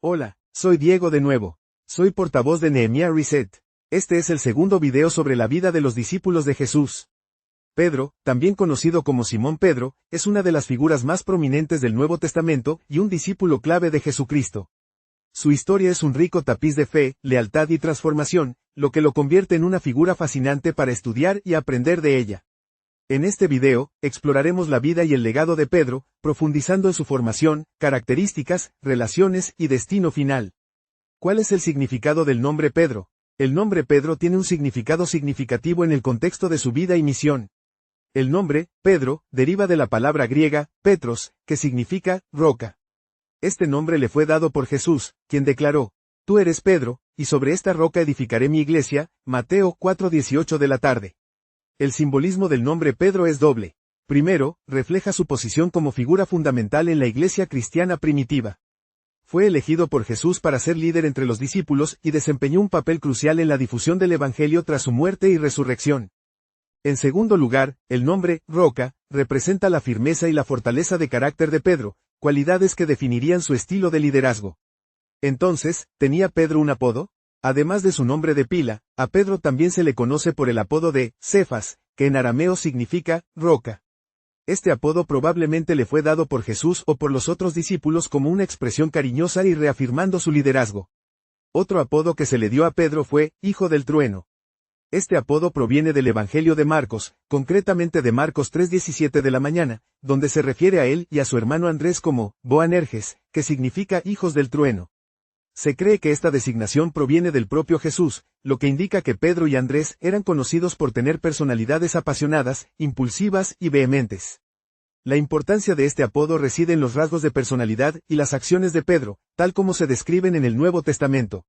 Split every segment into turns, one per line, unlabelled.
Hola, soy Diego de nuevo. Soy portavoz de Nehemiah Reset. Este es el segundo video sobre la vida de los discípulos de Jesús. Pedro, también conocido como Simón Pedro, es una de las figuras más prominentes del Nuevo Testamento y un discípulo clave de Jesucristo. Su historia es un rico tapiz de fe, lealtad y transformación, lo que lo convierte en una figura fascinante para estudiar y aprender de ella. En este video, exploraremos la vida y el legado de Pedro, profundizando en su formación, características, relaciones y destino final. ¿Cuál es el significado del nombre Pedro? El nombre Pedro tiene un significado significativo en el contexto de su vida y misión. El nombre, Pedro, deriva de la palabra griega, Petros, que significa roca. Este nombre le fue dado por Jesús, quien declaró: «Tú eres Pedro, y sobre esta roca edificaré mi iglesia», Mateo 4:18 de la tarde. El simbolismo del nombre Pedro es doble. Primero, refleja su posición como figura fundamental en la iglesia cristiana primitiva. Fue elegido por Jesús para ser líder entre los discípulos y desempeñó un papel crucial en la difusión del Evangelio tras su muerte y resurrección. En segundo lugar, el nombre, roca, representa la firmeza y la fortaleza de carácter de Pedro, cualidades que definirían su estilo de liderazgo. Entonces, ¿tenía Pedro un apodo? Además de su nombre de pila, a Pedro también se le conoce por el apodo de Cefas, que en arameo significa roca. Este apodo probablemente le fue dado por Jesús o por los otros discípulos como una expresión cariñosa y reafirmando su liderazgo. Otro apodo que se le dio a Pedro fue Hijo del Trueno. Este apodo proviene del Evangelio de Marcos, concretamente de Marcos 3:17 de la mañana, donde se refiere a él y a su hermano Andrés como Boanerges, que significa hijos del trueno. Se cree que esta designación proviene del propio Jesús, lo que indica que Pedro y Andrés eran conocidos por tener personalidades apasionadas, impulsivas y vehementes. La importancia de este apodo reside en los rasgos de personalidad y las acciones de Pedro, tal como se describen en el Nuevo Testamento.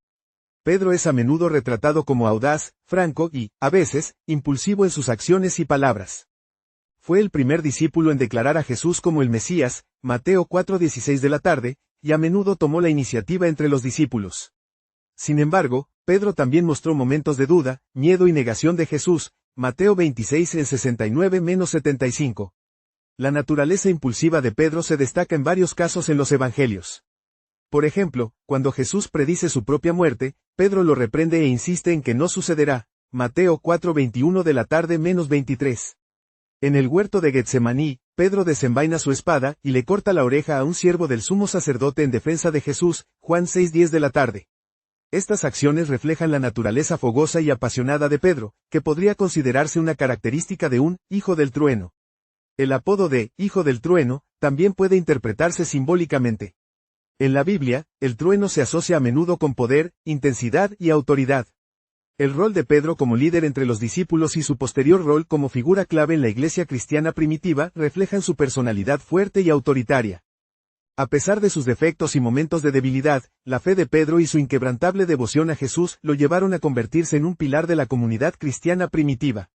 Pedro es a menudo retratado como audaz, franco y, a veces, impulsivo en sus acciones y palabras. Fue el primer discípulo en declarar a Jesús como el Mesías, Mateo 4:16 de la tarde, y a menudo tomó la iniciativa entre los discípulos. Sin embargo, Pedro también mostró momentos de duda, miedo y negación de Jesús, Mateo 26:69-75. La naturaleza impulsiva de Pedro se destaca en varios casos en los evangelios. Por ejemplo, cuando Jesús predice su propia muerte, Pedro lo reprende e insiste en que no sucederá, Mateo 4:21 de la tarde-23. En el huerto de Getsemaní, Pedro desenvaina su espada y le corta la oreja a un siervo del sumo sacerdote en defensa de Jesús, Juan 6:10 de la tarde. Estas acciones reflejan la naturaleza fogosa y apasionada de Pedro, que podría considerarse una característica de un hijo del trueno. El apodo de Hijo del Trueno también puede interpretarse simbólicamente. En la Biblia, el trueno se asocia a menudo con poder, intensidad y autoridad. El rol de Pedro como líder entre los discípulos y su posterior rol como figura clave en la iglesia cristiana primitiva reflejan su personalidad fuerte y autoritaria. A pesar de sus defectos y momentos de debilidad, la fe de Pedro y su inquebrantable devoción a Jesús lo llevaron a convertirse en un pilar de la comunidad cristiana primitiva.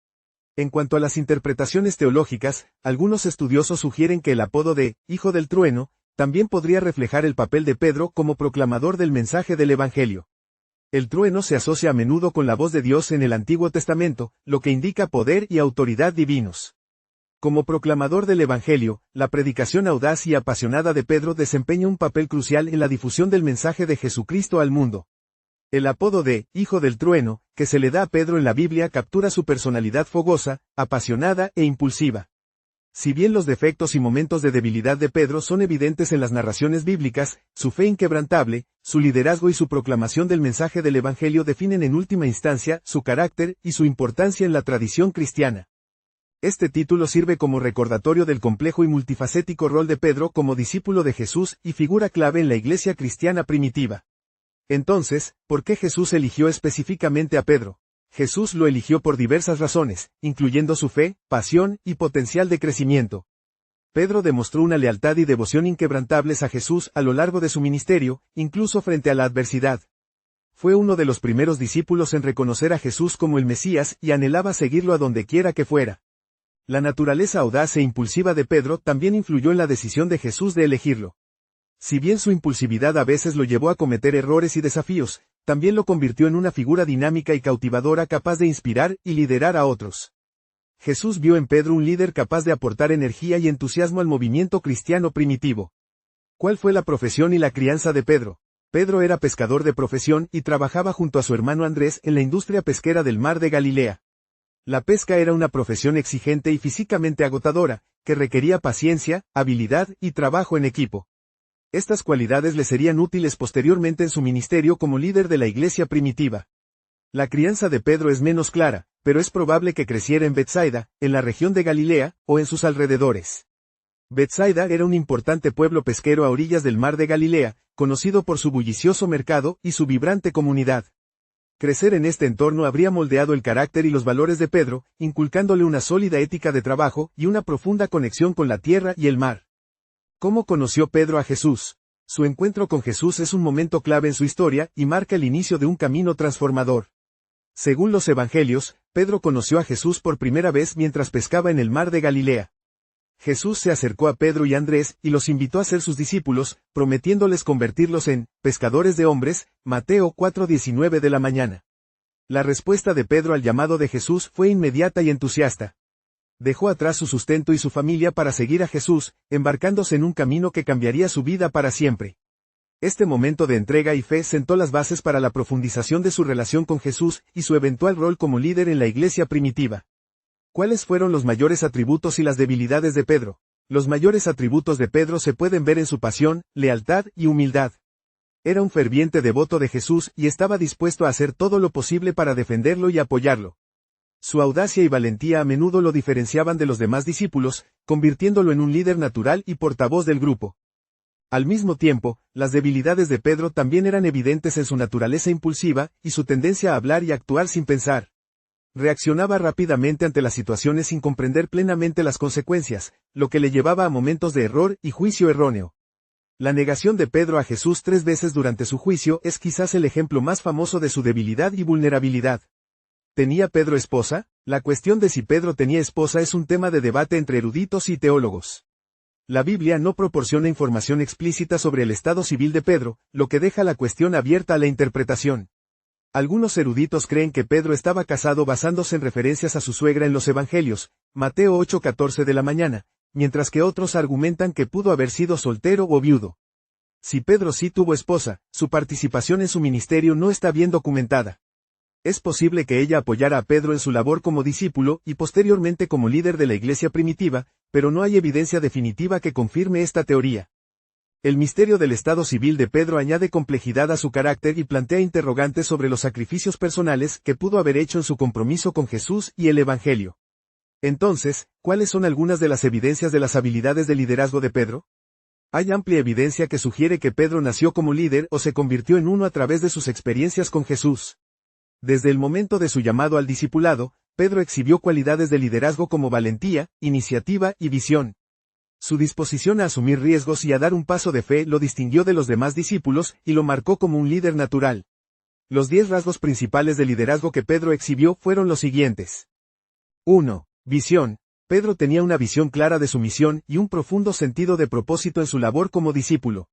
En cuanto a las interpretaciones teológicas, algunos estudiosos sugieren que el apodo de Hijo del Trueno también podría reflejar el papel de Pedro como proclamador del mensaje del Evangelio. El trueno se asocia a menudo con la voz de Dios en el Antiguo Testamento, lo que indica poder y autoridad divinos. Como proclamador del Evangelio, la predicación audaz y apasionada de Pedro desempeña un papel crucial en la difusión del mensaje de Jesucristo al mundo. El apodo de Hijo del Trueno, que se le da a Pedro en la Biblia, captura su personalidad fogosa, apasionada e impulsiva. Si bien los defectos y momentos de debilidad de Pedro son evidentes en las narraciones bíblicas, su fe inquebrantable, su liderazgo y su proclamación del mensaje del Evangelio definen en última instancia su carácter y su importancia en la tradición cristiana. Este título sirve como recordatorio del complejo y multifacético rol de Pedro como discípulo de Jesús y figura clave en la iglesia cristiana primitiva. Entonces, ¿por qué Jesús eligió específicamente a Pedro? Jesús lo eligió por diversas razones, incluyendo su fe, pasión y potencial de crecimiento. Pedro demostró una lealtad y devoción inquebrantables a Jesús a lo largo de su ministerio, incluso frente a la adversidad. Fue uno de los primeros discípulos en reconocer a Jesús como el Mesías y anhelaba seguirlo a donde quiera que fuera. La naturaleza audaz e impulsiva de Pedro también influyó en la decisión de Jesús de elegirlo. Si bien su impulsividad a veces lo llevó a cometer errores y desafíos, también lo convirtió en una figura dinámica y cautivadora capaz de inspirar y liderar a otros. Jesús vio en Pedro un líder capaz de aportar energía y entusiasmo al movimiento cristiano primitivo. ¿Cuál fue la profesión y la crianza de Pedro? Pedro era pescador de profesión y trabajaba junto a su hermano Andrés en la industria pesquera del mar de Galilea. La pesca era una profesión exigente y físicamente agotadora, que requería paciencia, habilidad y trabajo en equipo. Estas cualidades le serían útiles posteriormente en su ministerio como líder de la iglesia primitiva. La crianza de Pedro es menos clara, pero es probable que creciera en Betsaida, en la región de Galilea, o en sus alrededores. Betsaida era un importante pueblo pesquero a orillas del mar de Galilea, conocido por su bullicioso mercado y su vibrante comunidad. Crecer en este entorno habría moldeado el carácter y los valores de Pedro, inculcándole una sólida ética de trabajo y una profunda conexión con la tierra y el mar. ¿Cómo conoció Pedro a Jesús? Su encuentro con Jesús es un momento clave en su historia y marca el inicio de un camino transformador. Según los evangelios, Pedro conoció a Jesús por primera vez mientras pescaba en el mar de Galilea. Jesús se acercó a Pedro y Andrés y los invitó a ser sus discípulos, prometiéndoles convertirlos en pescadores de hombres, Mateo 4:19 de la mañana. La respuesta de Pedro al llamado de Jesús fue inmediata y entusiasta. Dejó atrás su sustento y su familia para seguir a Jesús, embarcándose en un camino que cambiaría su vida para siempre. Este momento de entrega y fe sentó las bases para la profundización de su relación con Jesús y su eventual rol como líder en la iglesia primitiva. ¿Cuáles fueron los mayores atributos y las debilidades de Pedro? Los mayores atributos de Pedro se pueden ver en su pasión, lealtad y humildad. Era un ferviente devoto de Jesús y estaba dispuesto a hacer todo lo posible para defenderlo y apoyarlo. Su audacia y valentía a menudo lo diferenciaban de los demás discípulos, convirtiéndolo en un líder natural y portavoz del grupo. Al mismo tiempo, las debilidades de Pedro también eran evidentes en su naturaleza impulsiva y su tendencia a hablar y actuar sin pensar. Reaccionaba rápidamente ante las situaciones sin comprender plenamente las consecuencias, lo que le llevaba a momentos de error y juicio erróneo. La negación de Pedro a Jesús 3 veces durante su juicio es quizás el ejemplo más famoso de su debilidad y vulnerabilidad. ¿Tenía Pedro esposa? La cuestión de si Pedro tenía esposa es un tema de debate entre eruditos y teólogos. La Biblia no proporciona información explícita sobre el estado civil de Pedro, lo que deja la cuestión abierta a la interpretación. Algunos eruditos creen que Pedro estaba casado basándose en referencias a su suegra en los Evangelios, Mateo 8:14 de la mañana, mientras que otros argumentan que pudo haber sido soltero o viudo. Si Pedro sí tuvo esposa, su participación en su ministerio no está bien documentada. Es posible que ella apoyara a Pedro en su labor como discípulo y posteriormente como líder de la iglesia primitiva, pero no hay evidencia definitiva que confirme esta teoría. El misterio del estado civil de Pedro añade complejidad a su carácter y plantea interrogantes sobre los sacrificios personales que pudo haber hecho en su compromiso con Jesús y el Evangelio. Entonces, ¿cuáles son algunas de las evidencias de las habilidades de liderazgo de Pedro? Hay amplia evidencia que sugiere que Pedro nació como líder o se convirtió en uno a través de sus experiencias con Jesús. Desde el momento de su llamado al discipulado, Pedro exhibió cualidades de liderazgo como valentía, iniciativa y visión. Su disposición a asumir riesgos y a dar un paso de fe lo distinguió de los demás discípulos y lo marcó como un líder natural. Los 10 rasgos principales de liderazgo que Pedro exhibió fueron los siguientes. 1. Visión. Pedro tenía una visión clara de su misión y un profundo sentido de propósito en su labor como discípulo.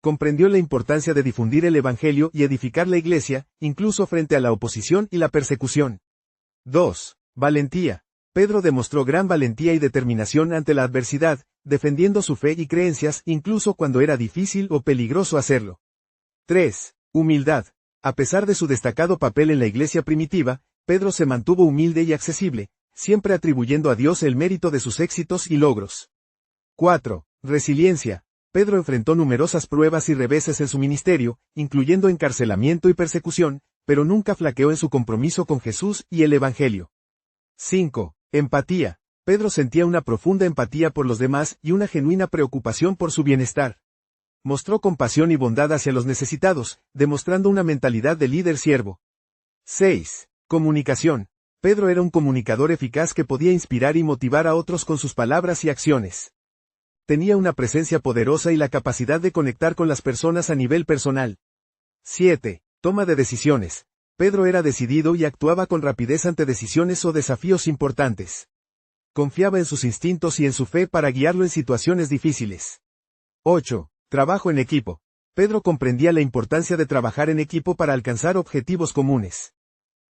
Comprendió la importancia de difundir el Evangelio y edificar la iglesia, incluso frente a la oposición y la persecución. 2. Valentía. Pedro demostró gran valentía y determinación ante la adversidad, defendiendo su fe y creencias incluso cuando era difícil o peligroso hacerlo. 3. Humildad. A pesar de su destacado papel en la iglesia primitiva, Pedro se mantuvo humilde y accesible, siempre atribuyendo a Dios el mérito de sus éxitos y logros. 4. Resiliencia. Pedro enfrentó numerosas pruebas y reveses en su ministerio, incluyendo encarcelamiento y persecución, pero nunca flaqueó en su compromiso con Jesús y el Evangelio. 5. Empatía. Pedro sentía una profunda empatía por los demás y una genuina preocupación por su bienestar. Mostró compasión y bondad hacia los necesitados, demostrando una mentalidad de líder siervo. 6. Comunicación. Pedro era un comunicador eficaz que podía inspirar y motivar a otros con sus palabras y acciones. Tenía una presencia poderosa y la capacidad de conectar con las personas a nivel personal. 7. Toma de decisiones. Pedro era decidido y actuaba con rapidez ante decisiones o desafíos importantes. Confiaba en sus instintos y en su fe para guiarlo en situaciones difíciles. 8. Trabajo en equipo. Pedro comprendía la importancia de trabajar en equipo para alcanzar objetivos comunes.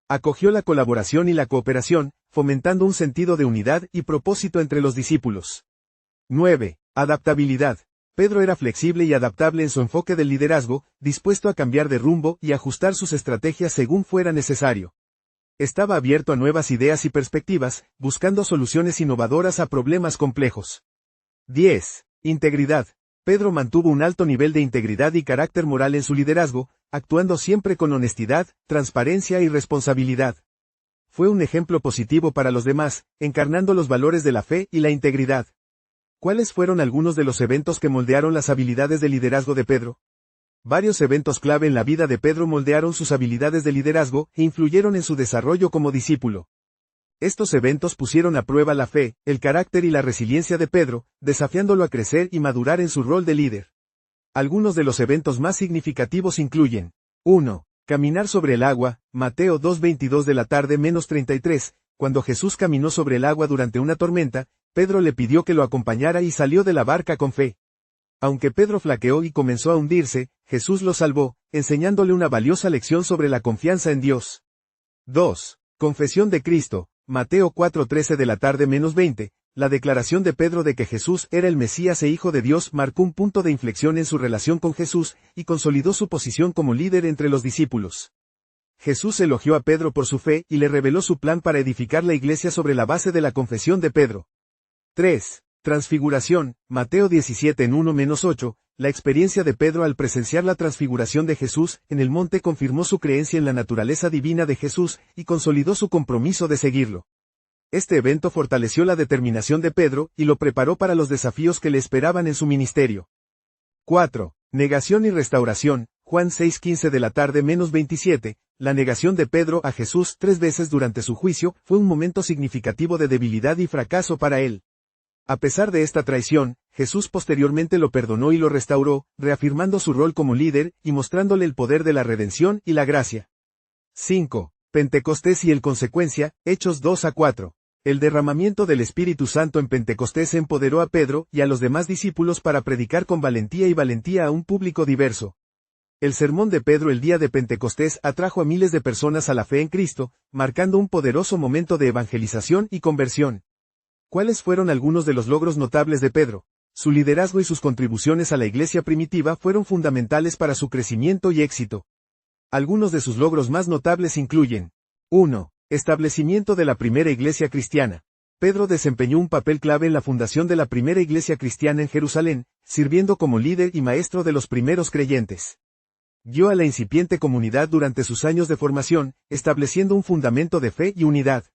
Acogió la colaboración y la cooperación, fomentando un sentido de unidad y propósito entre los discípulos. 9. Adaptabilidad. Pedro era flexible y adaptable en su enfoque del liderazgo, dispuesto a cambiar de rumbo y ajustar sus estrategias según fuera necesario. Estaba abierto a nuevas ideas y perspectivas, buscando soluciones innovadoras a problemas complejos. 10. Integridad. Pedro mantuvo un alto nivel de integridad y carácter moral en su liderazgo, actuando siempre con honestidad, transparencia y responsabilidad. Fue un ejemplo positivo para los demás, encarnando los valores de la fe y la integridad. ¿Cuáles fueron algunos de los eventos que moldearon las habilidades de liderazgo de Pedro? Varios eventos clave en la vida de Pedro moldearon sus habilidades de liderazgo e influyeron en su desarrollo como discípulo. Estos eventos pusieron a prueba la fe, el carácter y la resiliencia de Pedro, desafiándolo a crecer y madurar en su rol de líder. Algunos de los eventos más significativos incluyen: 1. Caminar sobre el agua, Mateo 2:22 de la tarde -33, cuando Jesús caminó sobre el agua durante una tormenta, Pedro le pidió que lo acompañara y salió de la barca con fe. Aunque Pedro flaqueó y comenzó a hundirse, Jesús lo salvó, enseñándole una valiosa lección sobre la confianza en Dios. 2. Confesión de Cristo, Mateo 4:13 de la tarde -20, la declaración de Pedro de que Jesús era el Mesías e Hijo de Dios marcó un punto de inflexión en su relación con Jesús y consolidó su posición como líder entre los discípulos. Jesús elogió a Pedro por su fe y le reveló su plan para edificar la iglesia sobre la base de la confesión de Pedro. 3. Transfiguración, Mateo 17 en 1-8, la experiencia de Pedro al presenciar la transfiguración de Jesús en el monte confirmó su creencia en la naturaleza divina de Jesús y consolidó su compromiso de seguirlo. Este evento fortaleció la determinación de Pedro y lo preparó para los desafíos que le esperaban en su ministerio. 4. Negación y restauración, Juan 6:15 de la tarde -27, la negación de Pedro a Jesús 3 veces durante su juicio fue un momento significativo de debilidad y fracaso para él. A pesar de esta traición, Jesús posteriormente lo perdonó y lo restauró, reafirmando su rol como líder y mostrándole el poder de la redención y la gracia. 5. Pentecostés y el consecuencia, Hechos 2-4. El derramamiento del Espíritu Santo en Pentecostés empoderó a Pedro y a los demás discípulos para predicar con valentía a un público diverso. El sermón de Pedro el día de Pentecostés atrajo a miles de personas a la fe en Cristo, marcando un poderoso momento de evangelización y conversión. ¿Cuáles fueron algunos de los logros notables de Pedro? Su liderazgo y sus contribuciones a la iglesia primitiva fueron fundamentales para su crecimiento y éxito. Algunos de sus logros más notables incluyen: 1. Establecimiento de la primera iglesia cristiana. Pedro desempeñó un papel clave en la fundación de la primera iglesia cristiana en Jerusalén, sirviendo como líder y maestro de los primeros creyentes. Guió a la incipiente comunidad durante sus años de formación, estableciendo un fundamento de fe y unidad.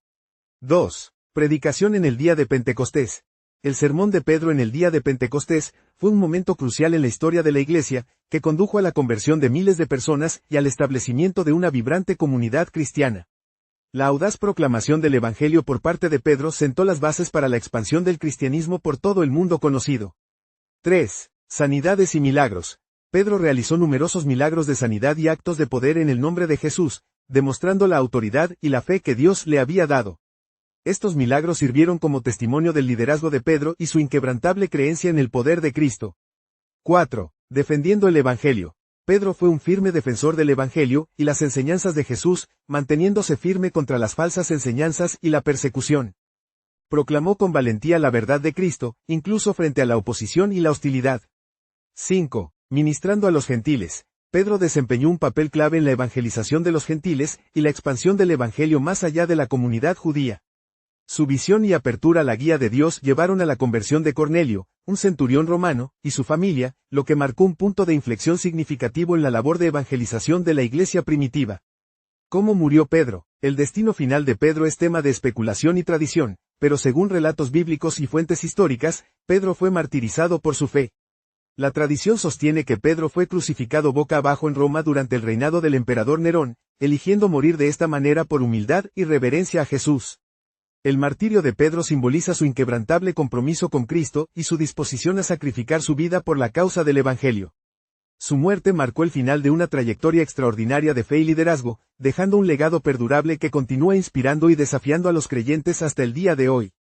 2. Predicación en el día de Pentecostés. El sermón de Pedro en el día de Pentecostés fue un momento crucial en la historia de la iglesia, que condujo a la conversión de miles de personas y al establecimiento de una vibrante comunidad cristiana. La audaz proclamación del Evangelio por parte de Pedro sentó las bases para la expansión del cristianismo por todo el mundo conocido. 3. Sanidades y milagros. Pedro realizó numerosos milagros de sanidad y actos de poder en el nombre de Jesús, demostrando la autoridad y la fe que Dios le había dado. Estos milagros sirvieron como testimonio del liderazgo de Pedro y su inquebrantable creencia en el poder de Cristo. 4. Defendiendo el Evangelio. Pedro fue un firme defensor del Evangelio y las enseñanzas de Jesús, manteniéndose firme contra las falsas enseñanzas y la persecución. Proclamó con valentía la verdad de Cristo, incluso frente a la oposición y la hostilidad. 5. Ministrando a los gentiles. Pedro desempeñó un papel clave en la evangelización de los gentiles y la expansión del Evangelio más allá de la comunidad judía. Su visión y apertura a la guía de Dios llevaron a la conversión de Cornelio, un centurión romano, y su familia, lo que marcó un punto de inflexión significativo en la labor de evangelización de la iglesia primitiva. ¿Cómo murió Pedro? El destino final de Pedro es tema de especulación y tradición, pero según relatos bíblicos y fuentes históricas, Pedro fue martirizado por su fe. La tradición sostiene que Pedro fue crucificado boca abajo en Roma durante el reinado del emperador Nerón, eligiendo morir de esta manera por humildad y reverencia a Jesús. El martirio de Pedro simboliza su inquebrantable compromiso con Cristo y su disposición a sacrificar su vida por la causa del Evangelio. Su muerte marcó el final de una trayectoria extraordinaria de fe y liderazgo, dejando un legado perdurable que continúa inspirando y desafiando a los creyentes hasta el día de hoy.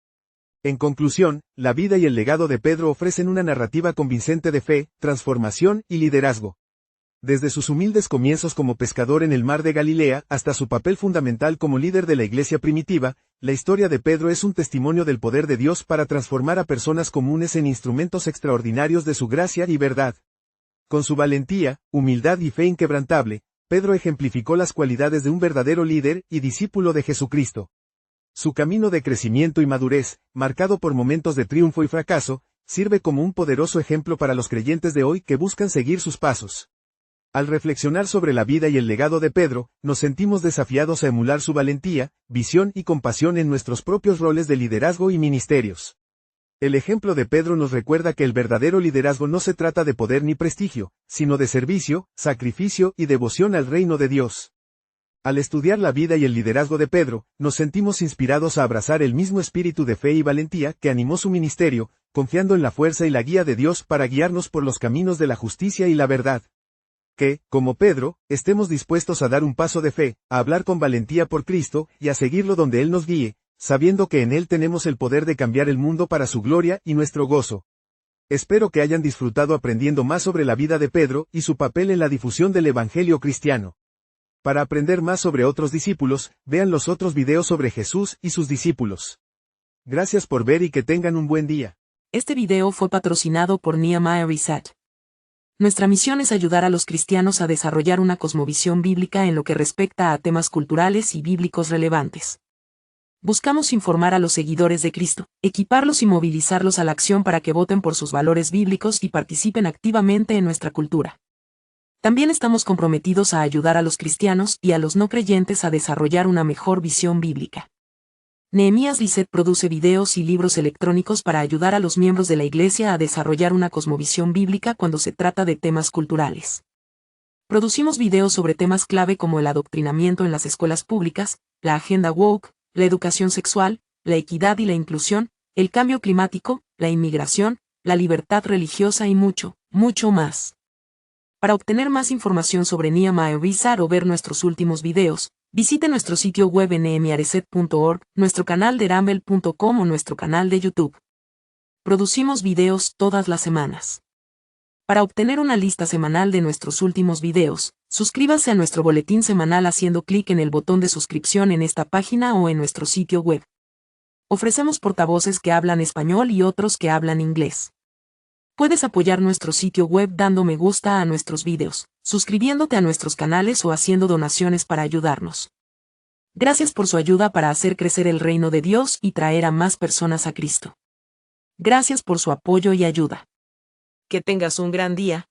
En conclusión, la vida y el legado de Pedro ofrecen una narrativa convincente de fe, transformación y liderazgo. Desde sus humildes comienzos como pescador en el mar de Galilea hasta su papel fundamental como líder de la iglesia primitiva, la historia de Pedro es un testimonio del poder de Dios para transformar a personas comunes en instrumentos extraordinarios de su gracia y verdad. Con su valentía, humildad y fe inquebrantable, Pedro ejemplificó las cualidades de un verdadero líder y discípulo de Jesucristo. Su camino de crecimiento y madurez, marcado por momentos de triunfo y fracaso, sirve como un poderoso ejemplo para los creyentes de hoy que buscan seguir sus pasos. Al reflexionar sobre la vida y el legado de Pedro, nos sentimos desafiados a emular su valentía, visión y compasión en nuestros propios roles de liderazgo y ministerios. El ejemplo de Pedro nos recuerda que el verdadero liderazgo no se trata de poder ni prestigio, sino de servicio, sacrificio y devoción al reino de Dios. Al estudiar la vida y el liderazgo de Pedro, nos sentimos inspirados a abrazar el mismo espíritu de fe y valentía que animó su ministerio, confiando en la fuerza y la guía de Dios para guiarnos por los caminos de la justicia y la verdad. Que, como Pedro, estemos dispuestos a dar un paso de fe, a hablar con valentía por Cristo y a seguirlo donde Él nos guíe, sabiendo que en Él tenemos el poder de cambiar el mundo para su gloria y nuestro gozo. Espero que hayan disfrutado aprendiendo más sobre la vida de Pedro y su papel en la difusión del Evangelio cristiano. Para aprender más sobre otros discípulos, vean los otros videos sobre Jesús y sus discípulos. Gracias por ver y que tengan un buen día.
Este video fue patrocinado por Nehemiah Reset. Nuestra misión es ayudar a los cristianos a desarrollar una cosmovisión bíblica en lo que respecta a temas culturales y bíblicos relevantes. Buscamos informar a los seguidores de Cristo, equiparlos y movilizarlos a la acción para que voten por sus valores bíblicos y participen activamente en nuestra cultura. También estamos comprometidos a ayudar a los cristianos y a los no creyentes a desarrollar una mejor visión bíblica. Nehemías Reset produce videos y libros electrónicos para ayudar a los miembros de la Iglesia a desarrollar una cosmovisión bíblica cuando se trata de temas culturales. Producimos videos sobre temas clave como el adoctrinamiento en las escuelas públicas, la agenda woke, la educación sexual, la equidad y la inclusión, el cambio climático, la inmigración, la libertad religiosa y mucho, mucho más. Para obtener más información sobre Nehemiah Reset o ver nuestros últimos videos, visite nuestro sitio web en nehemiareset.org, nuestro canal de rumble.com o nuestro canal de YouTube. Producimos videos todas las semanas. Para obtener una lista semanal de nuestros últimos videos, suscríbase a nuestro boletín semanal haciendo clic en el botón de suscripción en esta página o en nuestro sitio web. Ofrecemos portavoces que hablan español y otros que hablan inglés. Puedes apoyar nuestro sitio web dando me gusta a nuestros videos, suscribiéndote a nuestros canales o haciendo donaciones para ayudarnos. Gracias por su ayuda para hacer crecer el reino de Dios y traer a más personas a Cristo. Gracias por su apoyo y ayuda. Que tengas un gran día.